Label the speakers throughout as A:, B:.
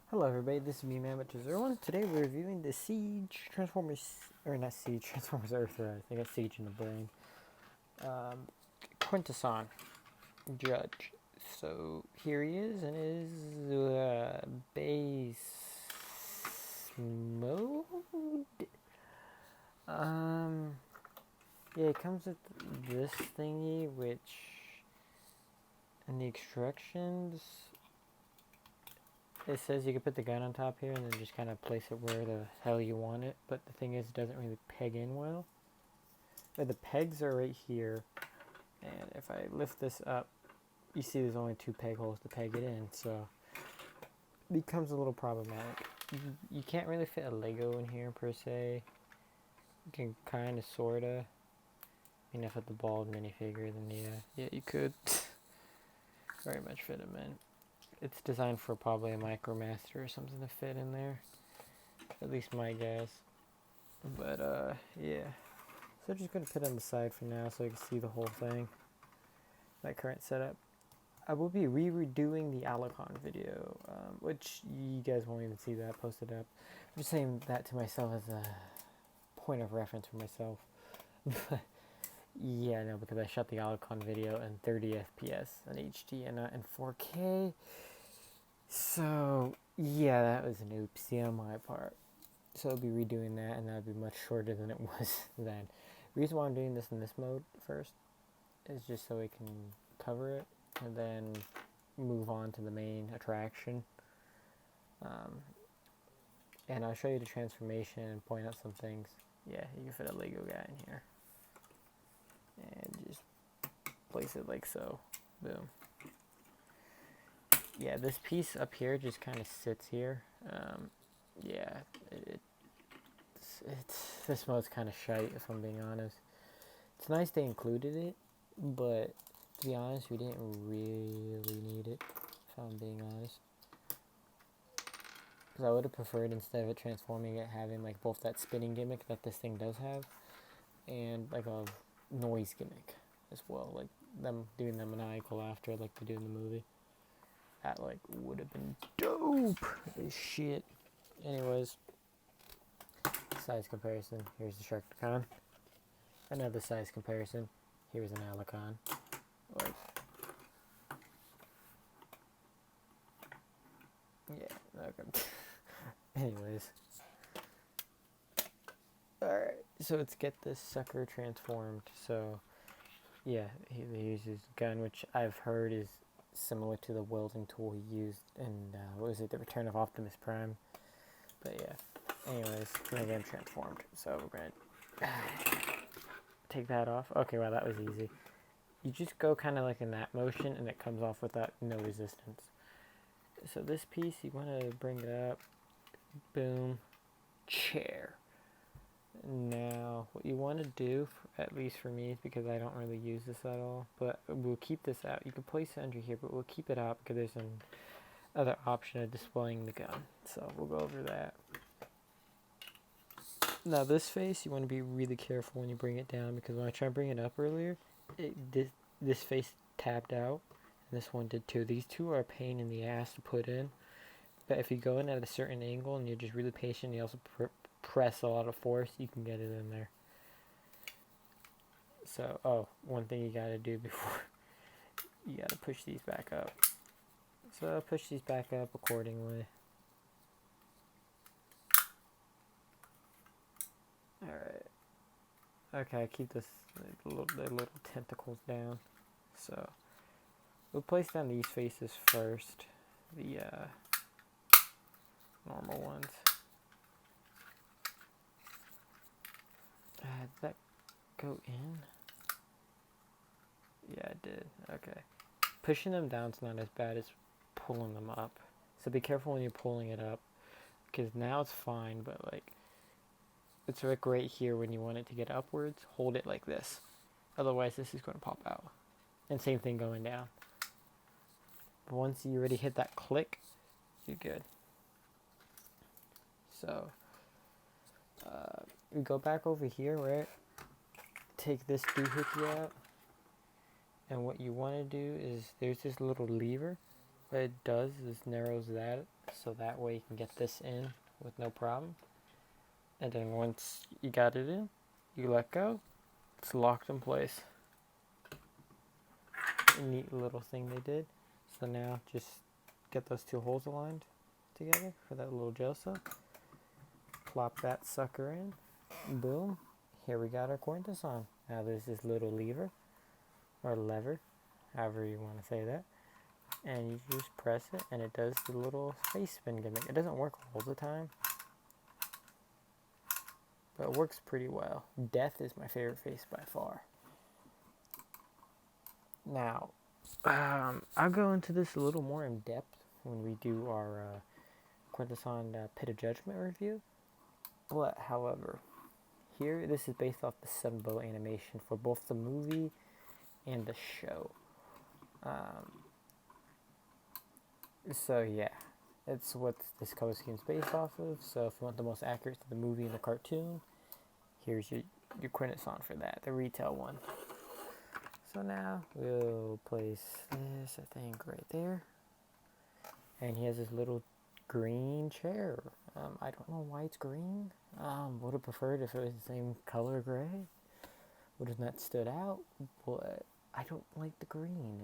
A: Hello everybody, this is me, Man01. Today we're reviewing the Siege Transformers, or not Siege, Transformers Earthrise. I got Siege in the brain. Quintesson, Judge. So here he is in his base mode. Yeah, it comes with this thingy, which in the extractions, it says you can put the gun on top here and then just kind of place it where the hell you want it. But the thing is, it doesn't really peg in well. But the pegs are right here. And if I lift this up, you see there's only 2 peg holes to peg it in. So it becomes a little problematic. You can't really fit a Lego in here per se. You can kind of, sort of. I mean, if it's the bald minifigure, then yeah, you could very much fit them in. It's designed for probably a Micromaster or something to fit in there. At least my guess. But, yeah. So I'm just going to put it on the side for now so you can see the whole thing. My current setup. I will be redoing the Alicon video, which you guys won't even see that posted up. I'm just saying that to myself as a point of reference for myself. But, yeah, no, because I shot the Alicon video in 30 FPS on HD and not in 4K. So, yeah, that was an oopsie on my part. So I'll be redoing that, and that'll be much shorter than it was then. The reason why I'm doing this in this mode first is just so we can cover it, and then move on to the main attraction. And I'll show you the transformation and point out some things. Yeah, you can fit a Lego guy in here. And just place it like so. Boom. Yeah, this piece up here just kind of sits here. Yeah, this mode's kind of shite if I'm being honest. It's nice they included it, but to be honest, we didn't really need it, if I'm being honest. Because I would have preferred, instead of it transforming it, having like both that spinning gimmick that this thing does have, and like a noise gimmick as well, like them doing the maniacal laughter like they do in the movie. That like would have been dope as shit. Anyways, size comparison. Here's the Sharkticon. Another size comparison. Here's an Alicon. Like, yeah. Okay. Anyways. Alright, so let's get this sucker transformed. So, yeah, he uses a gun, which I've heard is similar to the welding tool he used in, what was it, The Return of Optimus Prime. But yeah, anyways, we're gonna get him transformed. So we're gonna take that off. Okay, wow, that was easy. You just go kind of like in that motion, and it comes off without no resistance. So this piece, you want to bring it up. Boom. Chair. Now, what you want to do, at least for me, because I don't really use this at all, but we'll keep this out. You can place it under here, but we'll keep it out because there's an other option of displaying the gun. So we'll go over that. Now this face, you want to be really careful when you bring it down, because when I tried to bring it up earlier, this face tapped out, and this one did too. These two are a pain in the ass to put in, but if you go in at a certain angle and you're just really patient, you also press a lot of force, you can get it in there. So, one thing you gotta do before, you gotta push these back up. So push these back up accordingly. Alright. Okay, keep the little tentacles down. So, we'll place down these faces first. The, normal ones. Did that go in? Yeah, it did. Okay. Pushing them down is not as bad as pulling them up. So be careful when you're pulling it up, because now it's fine, but like, it's like right here when you want it to get upwards, hold it like this. Otherwise this is going to pop out. And same thing going down. But once you already hit that click, you're good. So, we go back over here, right? Take this doohickey out. And what you want to do is, there's this little lever. what it does is narrows that, so that way you can get this in with no problem. And then once you got it in, you let go, it's locked in place. A neat little thing they did. So now just get those two holes aligned together for that little gel cell. Plop that sucker in. Boom. Here we got our Quintesson. Now there's this little lever, or lever, however you want to say that. And you just press it and it does the little face spin gimmick. It doesn't work all the time, but it works pretty well. Death is my favorite face by far. Now, I'll go into this a little more in depth when we do our Quintesson Pit of Judgment review. But, however, here, this is based off the Sunbow animation for both the movie and the show. So, yeah, it's what this color scheme is based off of. So, if you want the most accurate to the movie and the cartoon, here's your Quintesson for that, the retail one. So now we'll place this, I think, right there. And he has this little green chair. I don't know why it's green. Would have preferred if it was the same color gray. Would have not stood out. But I don't like the green.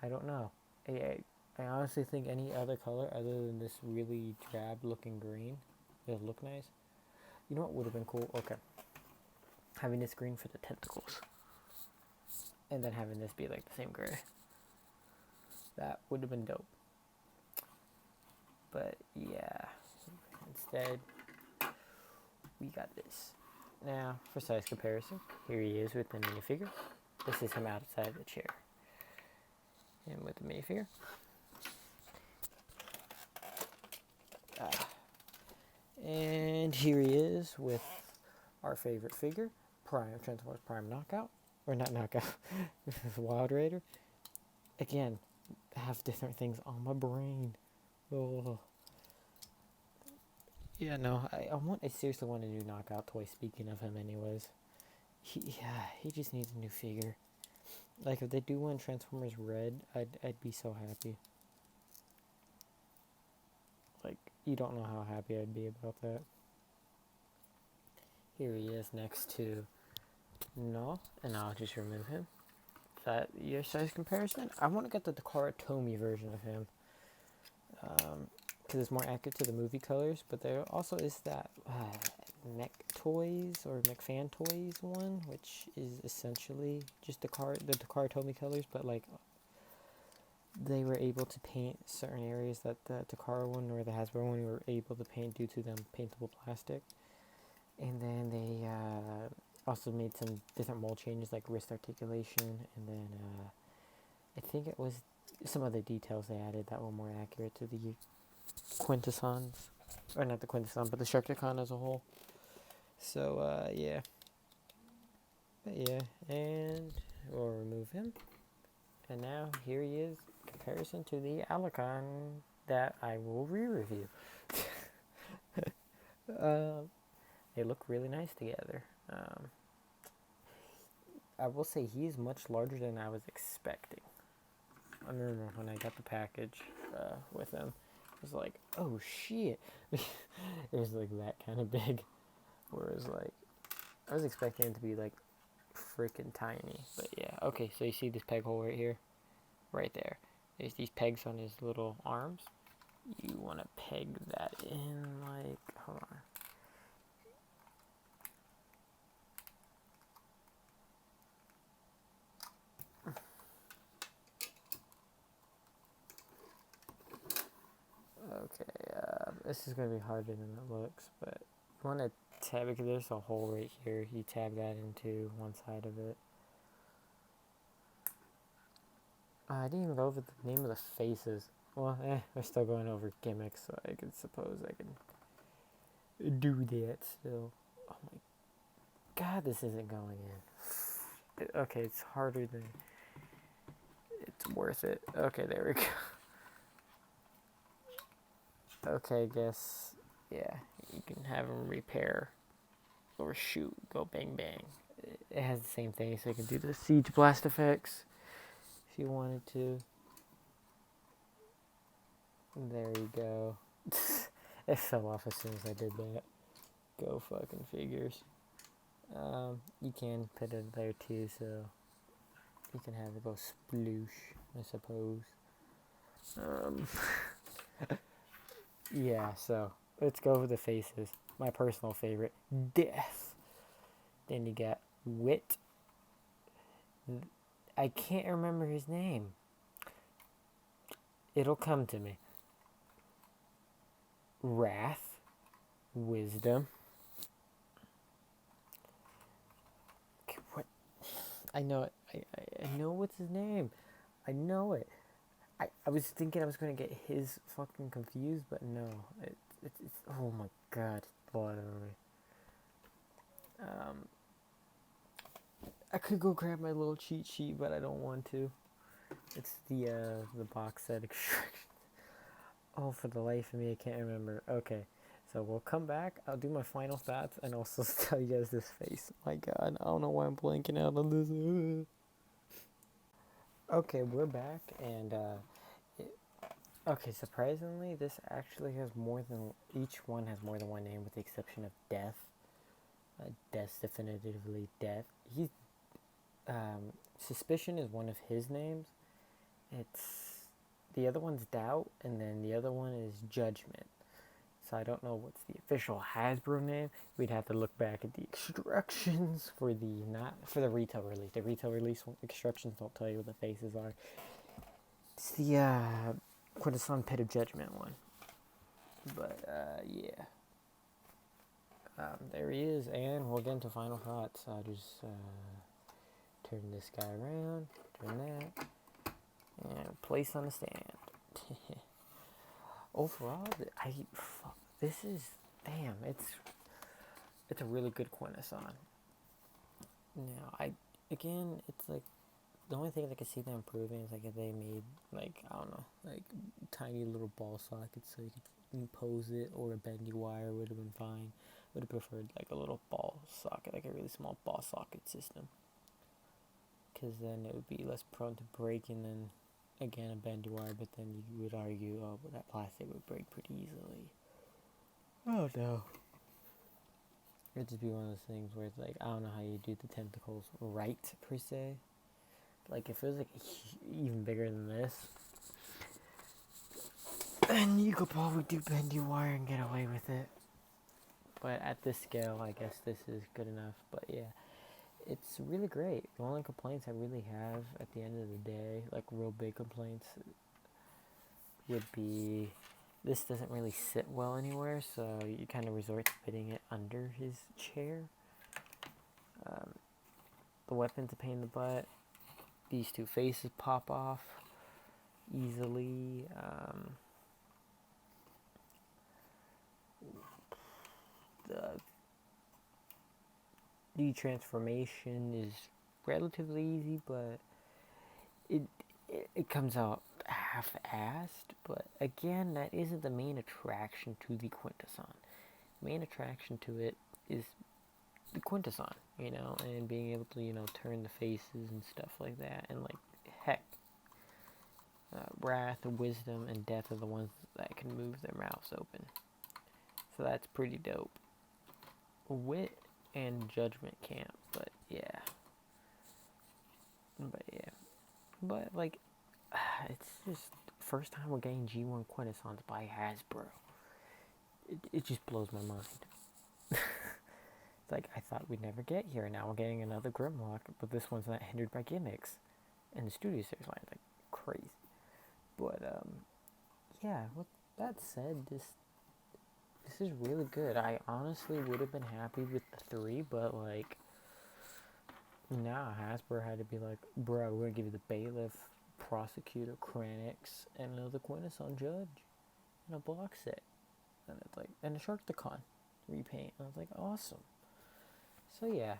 A: I don't know. I honestly think any other color other than this really drab looking green it'll look nice. You know what would have been cool? Okay. Having this green for the tentacles. And then having this be like the same gray. That would have been dope. But yeah. Instead, we got this. Now, for size comparison, here he is with the minifigure. This is him outside the chair. And with the minifigure. And here he is with our favorite figure, Transformers Prime Knockout. Or not Knockout, Wild Raider. Again, I have different things on my brain. Oh. Yeah, no, I seriously want a new Knockout toy, speaking of him anyways. He just needs a new figure. Like, if they do one Transformers Red, I'd be so happy. Like, you don't know how happy I'd be about that. Here he is next to No, and I'll just remove him. Is that your size comparison? I want to get the Takara Tomy version of him. Because it's more accurate to the movie colors. But there also is that Mech Toys or McFan Toys one, which is essentially just the Takara Tomy colors, but like they were able to paint certain areas that the Takara one or the Hasbro one were able to paint due to them paintable plastic. And then they also made some different mold changes like wrist articulation, and then I think it was some other details they added that were more accurate to the Quintessons, or not the Quintesson, but the Sharkticon as a whole. So yeah, but yeah, and we'll remove him. And now here he is, comparison to the Alicon that I will re-review. They look really nice together. I will say he is much larger than I was expecting. I remember when I got the package with him, it was like, oh shit. It was like that kind of big. Whereas like, I was expecting it to be like freaking tiny. But yeah, okay, so you see this peg hole right here? Right there. There's these pegs on his little arms. You want to peg that in like, hold on. Okay, this is going to be harder than it looks, but you want to tab, because there's a hole right here, you tab that into one side of it. I didn't even go over the name of the faces. Well, we're still going over gimmicks, so I suppose I can do that still. Oh my god, this isn't going in. Okay, it's harder than it's worth it. Okay, there we go. Okay, I guess, yeah, you can have him repair or shoot, go bang bang. It has the same thing, so you can do the siege blast effects if you wanted to. There you go. It fell off as soon as I did that. Go fucking figures. You can put it there too, so you can have it go sploosh, I suppose. Yeah, so let's go with the faces. My personal favorite, Death. Then you got Wit. I can't remember his name. It'll come to me. Wrath. Wisdom. Okay, what? I know it. I know what's his name. I know it. I was thinking I was going to get his fucking confused, but no. It's oh my god. Literally. I could go grab my little cheat sheet, but I don't want to. It's the box set extraction. Oh, for the life of me, I can't remember. Okay, so we'll come back. I'll do my final thoughts and also tell you guys this face. My god, I don't know why I'm blanking out on this. Okay, we're back, and okay, surprisingly, this actually has more than, each one has more than one name with the exception of Death. Death's definitively Death. He's, Suspicion is one of his names. It's, the other one's Doubt, and then the other one is Judgment. So I don't know what's the official Hasbro name. We'd have to look back at the instructions for the, not for the retail release. The retail release instructions don't tell you what the faces are. It's the Quintesson Pit of Judgment one. But yeah. There he is, and we'll get into final thoughts. I'll just turn this guy around, turn that, and place on the stand. Overall, this is, damn, it's a really good Quintesson. Now, again, it's like, the only thing I could see them improving is like if they made, like, I don't know, like tiny little ball sockets so you could pose it, or a bendy wire would have been fine. Would have preferred like a little ball socket, like a really small ball socket system, because then it would be less prone to breaking than, again, a bendy wire. But then you would argue, oh, but that plastic would break pretty easily. Oh no. It'd just be one of those things where it's like, I don't know how you do the tentacles right, per se. Like, if it was like even bigger than this, then you could probably do bendy wire and get away with it. But at this scale, I guess this is good enough. But yeah, it's really great. The only complaints I really have at the end of the day, like real big complaints, would be this doesn't really sit well anywhere, so you kind of resort to putting it under his chair. The weapon's a pain in the butt. These two faces pop off easily. The transformation is relatively easy, but it comes out half-assed. But again, that isn't the main attraction to the Quintesson. The main attraction to it is the Quintesson, you know, and being able to, you know, turn the faces and stuff like that. And like, heck, Wrath, Wisdom, and Death are the ones that can move their mouths open. So that's pretty dope. Wit and Judgment can't, but yeah. But like, it's just first time we're getting G1 Quintessons by Hasbro. It just blows my mind. It's like, I thought we'd never get here, and now we're getting another Grimlock, but this one's not hindered by gimmicks. And the Studio Series line is like crazy. But yeah, with that said, this is really good. I honestly would have been happy with the 3, but like, nah, Hasbro had to be like, bro, we're gonna give you the Bailiff, Prosecutor, Kranix, and another Quintesson Judge in a box set. And it's like, and a Sharkticon repaint. And I was like, awesome. So yeah,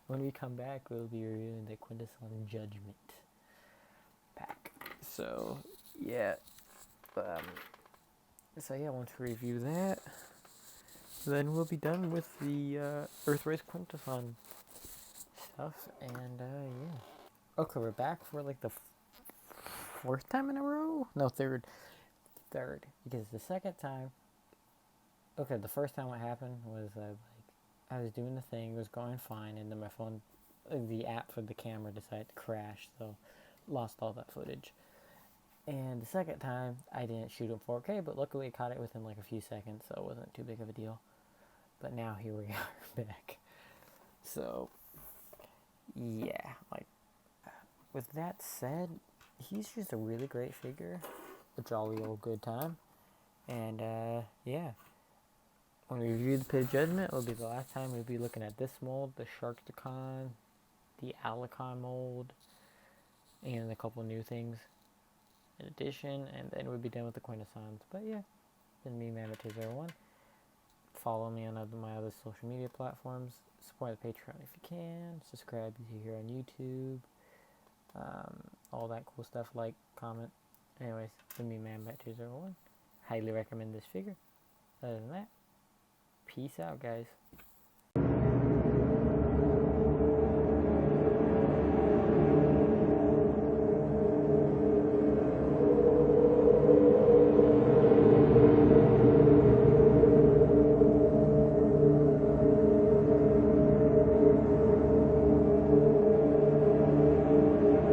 A: when we come back, we'll be reviewing the Quintesson Judgment pack. So yeah, so yeah, once we review that, then we'll be done with the Earthrise Quintesson stuff, and yeah. Okay, we're back for like the fourth time in a row? No, third third, because the second time, okay, the first time what happened was I was doing the thing, it was going fine, and then my phone, the app for the camera decided to crash, so lost all that footage. And the second time, I didn't shoot in 4K, but luckily I caught it within like a few seconds, so it wasn't too big of a deal. But now here we are back. So, yeah, like, with that said, he's just a really great figure, a jolly old good time. And, yeah. When we review the Pit of Judgment, it'll be the last time we'll be looking at this mold, the Sharkticon, the Alicon mold, and a couple new things in addition, and then we'll be done with the Quintessons. But yeah, been me, Mammoth201. Follow me on my other social media platforms. Support the Patreon if you can. Subscribe if you're here on YouTube. All that cool stuff, like, comment. Anyways, been me, Mammoth201. Highly recommend this figure. Other than that, peace out, guys.